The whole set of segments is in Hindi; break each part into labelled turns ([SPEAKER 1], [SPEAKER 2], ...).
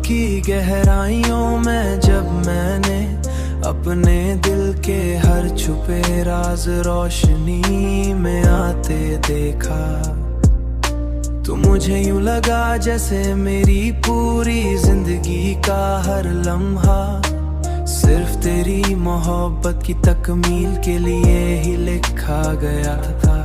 [SPEAKER 1] की गहराइयों में जब मैंने अपने दिल के हर छुपे राज रोशनी में आते देखा, तो मुझे यूं लगा जैसे मेरी पूरी जिंदगी का हर लम्हा सिर्फ तेरी मोहब्बत की तकमील के लिए ही लिखा गया था।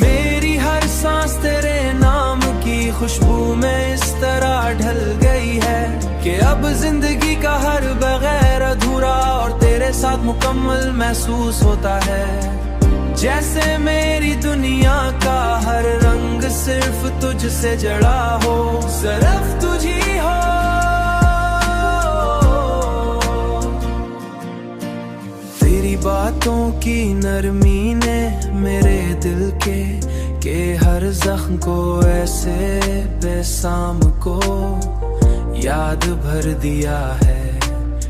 [SPEAKER 1] मेरी हर सांस तेरे नाम की खुशबू में इस तरह ढल गई है कि अब जिंदगी का हर बगैर अधूरा और तेरे साथ मुकम्मल महसूस होता है। जैसे मेरी दुनिया का हर रंग सिर्फ तुझसे जड़ा हो, सिर्फ तुझी हो। तेरी बातों की नरमी ने मेरे दिल के हर जख्म को ऐसे बेसाम को याद भर दिया है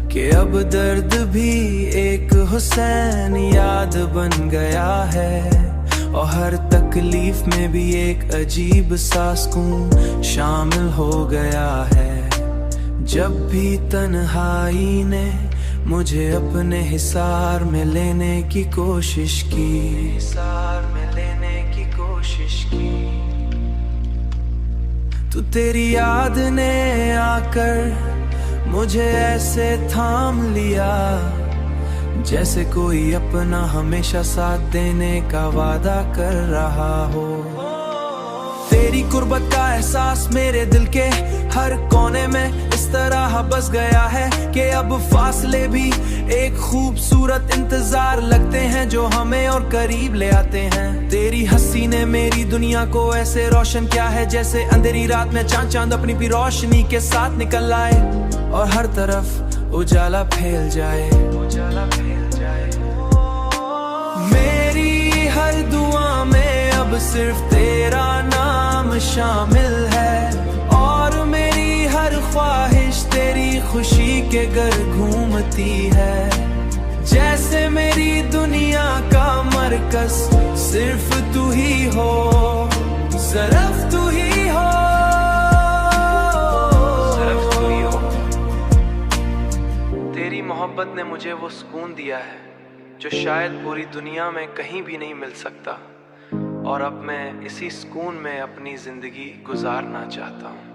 [SPEAKER 1] कि अब दर्द भी एक हुसैन याद बन गया है, और हर तकलीफ में भी एक अजीब सा सुकून शामिल हो गया है। जब भी तन्हाई ने मुझे अपने हिसार में लेने की कोशिश की, तो तेरी याद ने आकर मुझे ऐसे थाम लिया जैसे कोई अपना हमेशा साथ देने का वादा कर रहा हो। तेरी कुर्बत का एहसास मेरे दिल के हर कोने में इस तरह बस गया है कि अब फासले भी एक खूबसूरत इंतजार लगते हैं जो हमें और करीब ले आते हैं। तेरी हंसी ने मेरी दुनिया को ऐसे रोशन किया है जैसे अंधेरी रात में चांद अपनी भी रोशनी के साथ निकल आए और हर तरफ उजाला फैल जाए। मेरी हर दुआ में अब सिर्फ तेरा नाम शामिल है और मेरी हर ख्वाहिश तेरी खुशी के घर घूमती है। जैसे मेरी दुनिया का मरकज सिर्फ तू ही हो, सिर्फ तू ही हो, सिर्फ तू ही हो। तेरी मोहब्बत ने मुझे वो सुकून दिया है जो शायद पूरी दुनिया में कहीं भी नहीं मिल सकता, और अब मैं इसी सुकून में अपनी जिंदगी गुजारना चाहता हूँ।